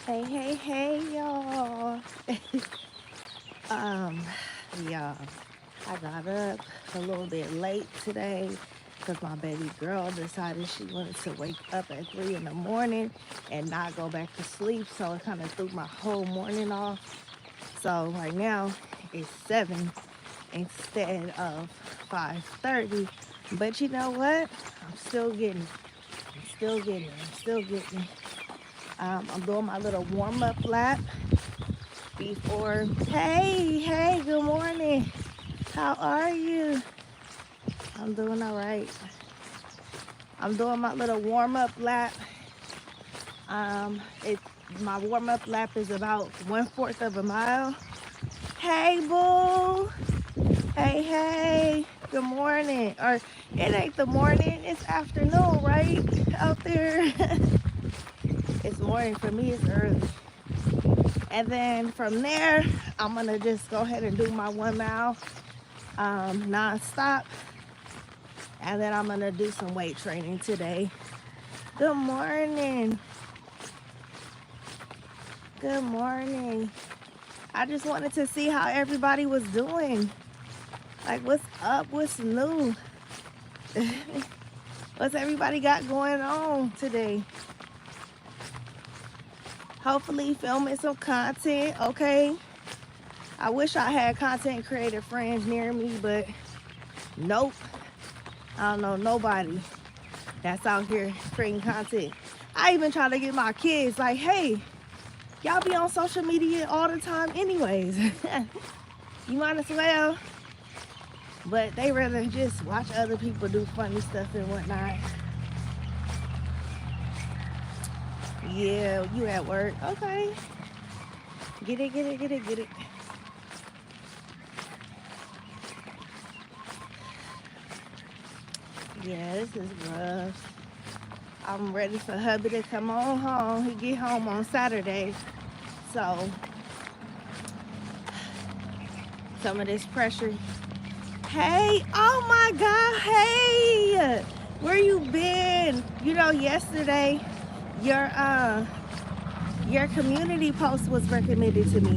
Hey, hey, hey, y'all. um, y'all, I got up a little bit late today because my baby girl decided she wanted to wake up at 3 in the morning and not go back to sleep. So it kind of threw my whole morning off. So right now it's 7 instead of 5:30. But you know what? I'm still getting it. I'm still getting it. I'm doing my little warm up lap before. Hey, hey, good morning. How are you? I'm doing all right. I'm doing my little warm up lap. It My warm up lap is about 1/4 of a mile. Hey, boo. Hey, hey. Good morning. Or it ain't the morning. It's afternoon, right? Out there. It's morning for me. It's early. And then from there, I'm gonna just go ahead and do my 1 mile non-stop, and then I'm gonna do some weight training today. Good morning. Good morning. I just wanted to see how everybody was doing. Like, what's up? What's new? What's everybody got going on today? Hopefully filming some content. Okay, I wish I had content creator friends near me, but nope, I don't know nobody that's out here creating content. I even try to get my kids like, hey, y'all be on social media all the time anyways. You might as well. But they rather just watch other people do funny stuff and whatnot. Yeah, you at work. Okay. Get it, get it, get it, get it. Yeah, this is rough. I'm ready for hubby to come on home. He get home on Saturday. So some of this pressure. Hey, oh my God, hey, where you been? You know, yesterday your community post was recommended to me,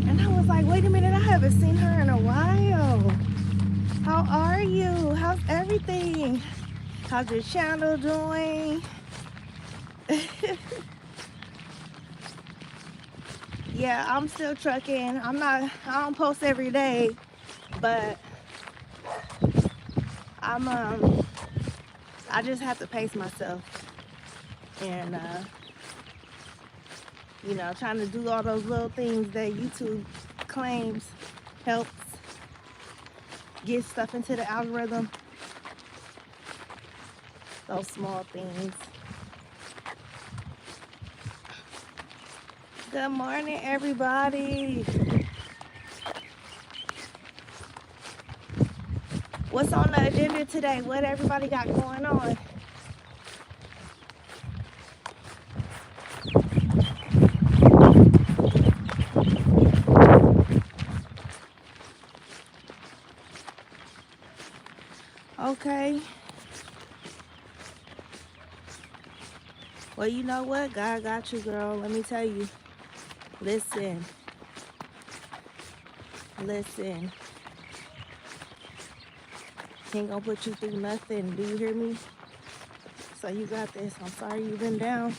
and I was like, wait a minute, I haven't seen her in a while. How are you? How's everything? How's your channel doing? Yeah, I'm still trucking. I don't post every day, but I just have to pace myself, and trying to do all those little things that YouTube claims helps get stuff into the algorithm. Those small things. Good morning, everybody. What's on the agenda today? What everybody got going on? Okay. Well, you know what? God got you, girl. Let me tell you. Listen. Listen. He ain't gonna put you through nothing. Do you hear me? So you got this. I'm sorry you've been down.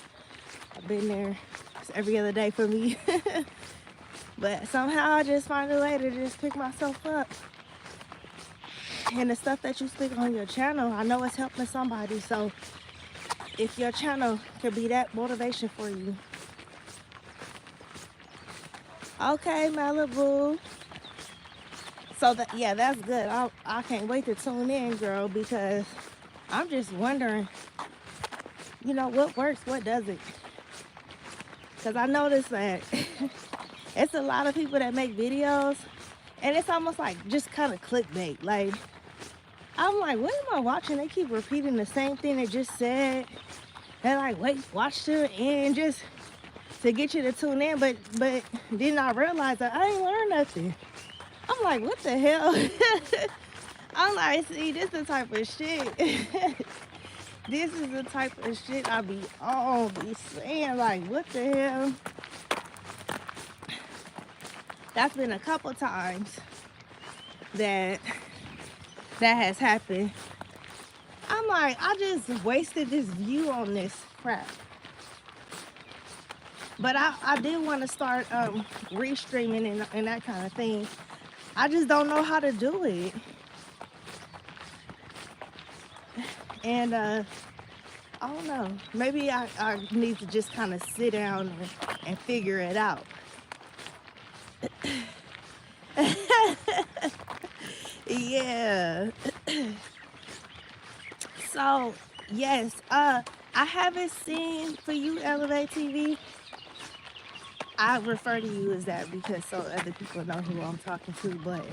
I've been there. It's every other day for me. But somehow I just find a way to just pick myself up. And the stuff that you speak on your channel, I know it's helping somebody. So if your channel could be that motivation for you. Okay, Malibu. So that's good. I can't wait to tune in, girl, because I'm just wondering, what works, what doesn't. Because I noticed that it's a lot of people that make videos, and it's almost like just kind of clickbait. Like, I'm like, what am I watching? They keep repeating the same thing they just said. They're like, wait, watch to the end just to get you to tune in. But then I realized that I ain't learned nothing. I'm like, what the hell? I'm like, see, this the type of shit. This is the type of shit I be saying. Like, what the hell? That's been a couple times that has happened. I'm like, I just wasted this view on this crap. But I did want to start restreaming and that kind of thing. I just don't know how to do it. And I don't know. Maybe I need to just kind of sit down and figure it out. Yeah. So yes, I haven't seen For You Elevate TV. I refer to you as that because so other people know who I'm talking to, but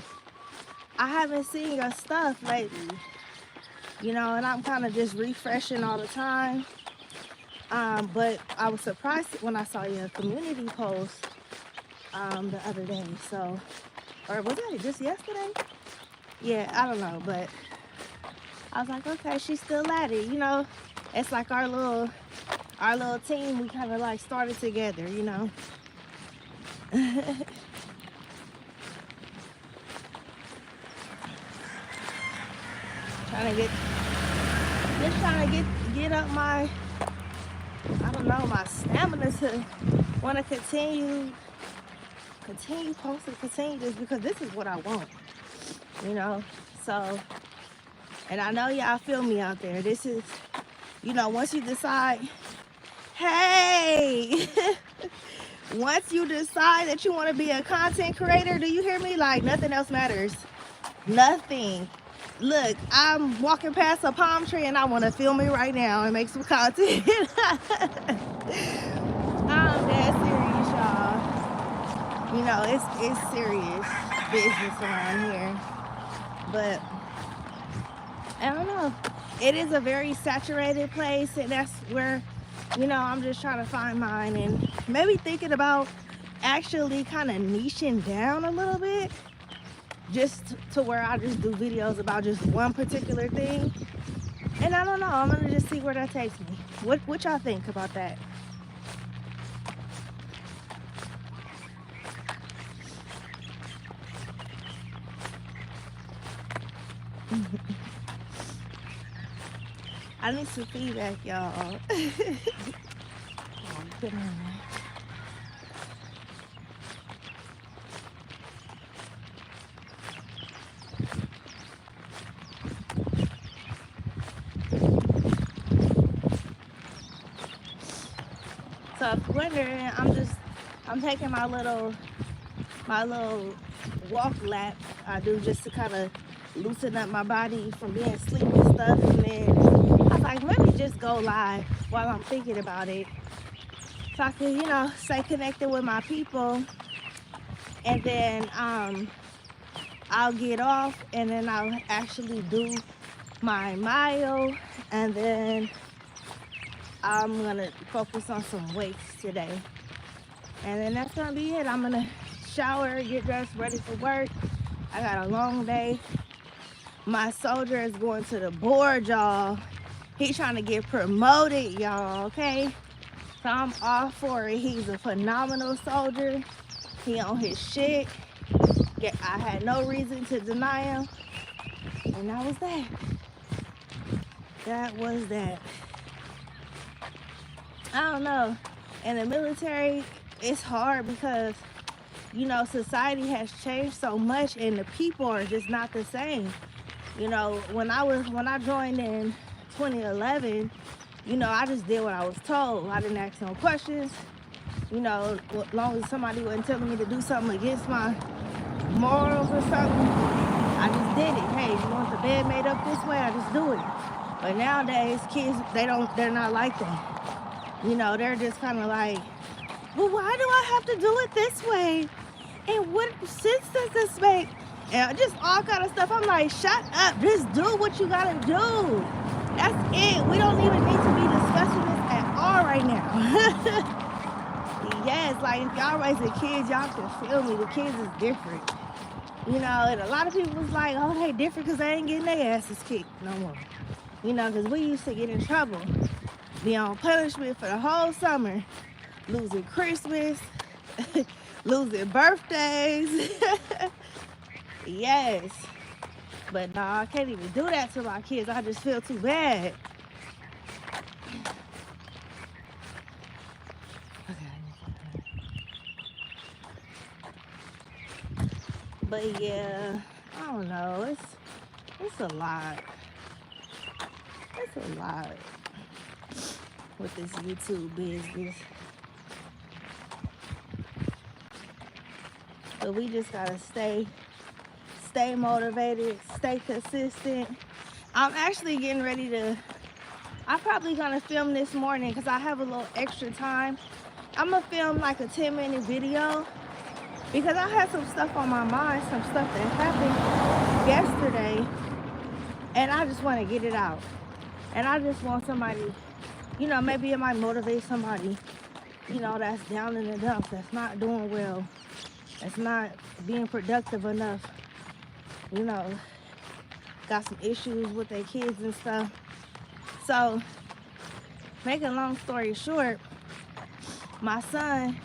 I haven't seen your stuff lately, you know, and I'm kind of just refreshing all the time. But I was surprised when I saw your community post the other day. So, or was it just yesterday? Yeah, I don't know, but I was like, okay, she's still at it, you know. It's like our little team. We kind of like started together, you know. trying to get up my, I don't know, my stamina to want to continue posting, continue this, because this is what I want, you know. So, and I know y'all feel me out there. This is, you know, once you decide, hey, once you decide that you want to be a content creator, do you hear me? Like, nothing else matters. Nothing. Look, I'm walking past a palm tree and I want to film it right now and make some content. I'm dead serious, y'all. You know, it's serious business around here. But I don't know. It is a very saturated place, and that's where, you know, I'm just trying to find mine, and maybe thinking about actually kind of niching down a little bit, just to where I just do videos about just one particular thing. And I don't know, I'm gonna just see where that takes me. What y'all think about that? I need some feedback, y'all. Good morning. So if you're wondering, I'm taking my little walk lap I do just to kind of loosen up my body from being asleep and stuff. And then I was like, maybe just go live while I'm thinking about it, so I can, you know, stay connected with my people. And then I'll get off and then I'll actually do my mile, and then I'm gonna focus on some weights today. And then that's gonna be it. I'm gonna shower, get dressed, ready for work. I got a long day. My soldier is going to the board, y'all. He's trying to get promoted, y'all, okay? So I'm all for it. He's a phenomenal soldier. He on his shit. Yeah, I had no reason to deny him. And that was that. That was that. I don't know. In the military, it's hard because, you know, society has changed so much and the people are just not the same. You know, when I joined in 2011, you know, I just did what I was told. I didn't ask no questions. You know, as long as somebody wasn't telling me to do something against my morals or something, I just did it. Hey, you want the bed made up this way, I just do it. But nowadays, kids, they're not like that. You know, they're just kind of like, well, why do I have to do it this way? And what sense does this make? And just all kind of stuff. I'm like, shut up, just do what you gotta do. That's it. We don't even need to be discussing this at all right now. Yes, like if y'all raising kids, y'all can feel me. The kids is different. You know, and a lot of people was like, oh, they different because they ain't getting their asses kicked no more. You know, because we used to get in trouble, be on punishment for the whole summer, losing Christmas, losing birthdays. Yes. But nah, I can't even do that to my kids. I just feel too bad. But yeah, I don't know. It's a lot. It's a lot with this YouTube business. But we just gotta stay motivated, stay consistent. I'm actually getting ready to. I'm probably gonna film this morning because I have a little extra time. I'm gonna film like a 10-minute video because I had some stuff on my mind, some stuff that happened yesterday, and I just want to get it out. And I just want somebody, you know, maybe it might motivate somebody, you know, that's down in the dumps, that's not doing well, that's not being productive enough, you know, got some issues with their kids and stuff. So, making a long story short, my son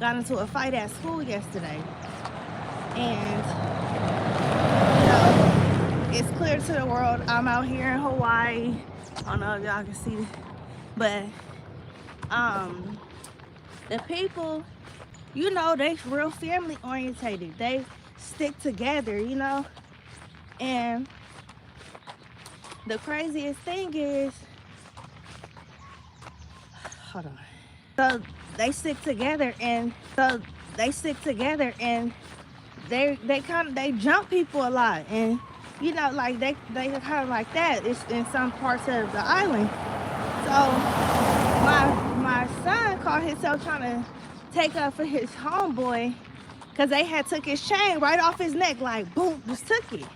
got into a fight at school yesterday. And, you know, it's clear to the world, I'm out here in Hawaii. I don't know if y'all can see, but the people, you know, they real family orientated. They stick together, you know. And the craziest thing is, hold on. So they stick together and they jump people a lot, and you know, like they kind of like that. It's in some parts of the island. So my son caught himself trying to take up for his homeboy because they had took his chain right off his neck, like boom, just took it.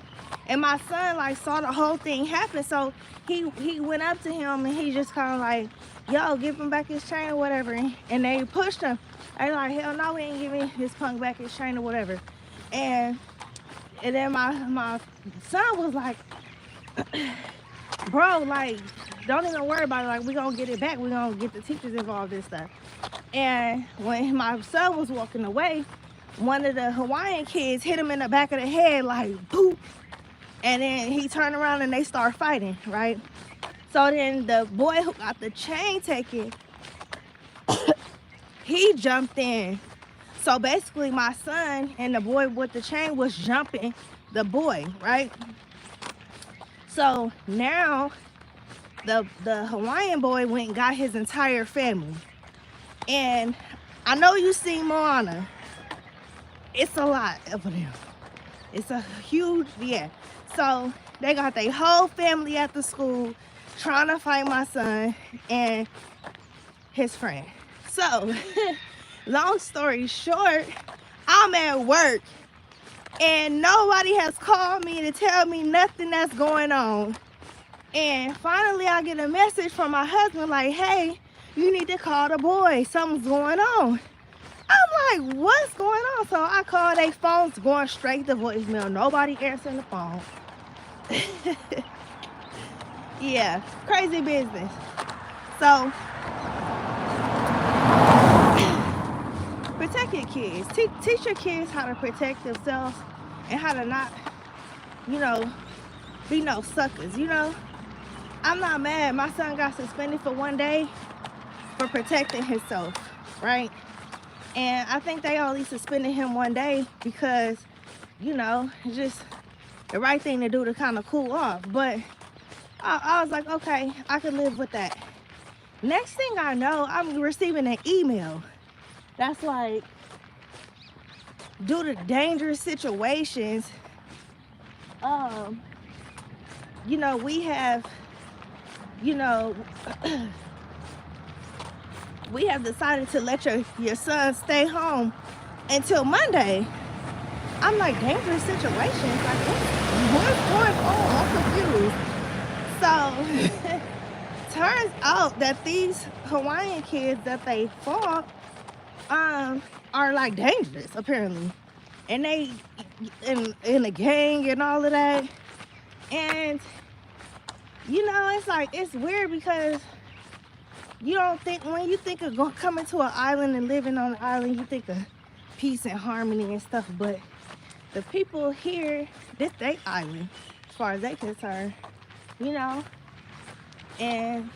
And my son like saw the whole thing happen, so he went up to him and he just kind of like, yo, give him back his chain or whatever. And they pushed him. They like, hell no, we ain't giving this punk back his chain or whatever. And then my son was like, bro, like, don't even worry about it. Like, we gonna get it back. We gonna get the teachers involved and stuff. And when my son was walking away, one of the Hawaiian kids hit him in the back of the head, like, boop. And then he turned around and they start fighting, right? So then the boy who got the chain taken, he jumped in. So basically my son and the boy with the chain was jumping the boy, right? So now the Hawaiian boy went and got his entire family. And I know you seen Moana. It's a lot of them. It's a huge, yeah. So they got their whole family at the school trying to fight my son and his friend. So, long story short, I'm at work and nobody has called me to tell me nothing that's going on. And finally I get a message from my husband like, hey, you need to call the boys. Something's going on. I'm like, what's going on? So I call, their phones going straight to voicemail. Nobody answering the phone. Yeah, crazy business. So protect your kids. Teach your kids how to protect themselves and how to not, you know, be no suckers, you know. I'm not mad. My son got suspended for 1 day for protecting himself, right? And I think they only suspended him 1 day because, you know, it's just the right thing to do to kind of cool off. But I was like, okay, I can live with that. Next thing I know, I'm receiving an email that's like, due to dangerous situations, you know, we have, you know, we have decided to let your son stay home until Monday. I'm like, dangerous situations? Like, what's going on? I'm confused. So, turns out that these Hawaiian kids that they fought are like dangerous, apparently. And they in a gang and all of that. And, you know, it's like, it's weird because you don't think, when you think of coming to an island and living on an island, you think of peace and harmony and stuff, but the people here, this they island, as far as they concerned, you know, and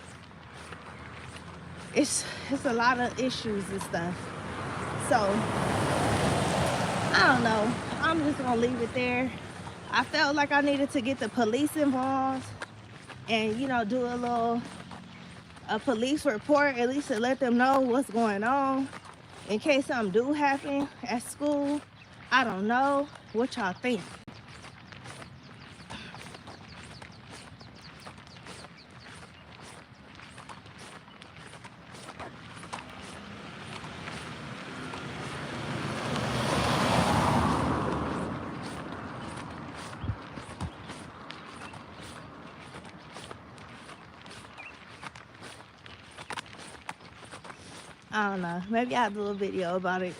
it's a lot of issues and stuff. So I don't know. I'm just gonna leave it there. I felt like I needed to get the police involved and do a police report, at least to let them know what's going on in case something do happen at school. I don't know what y'all think. I don't know. Maybe I'll do a video about it.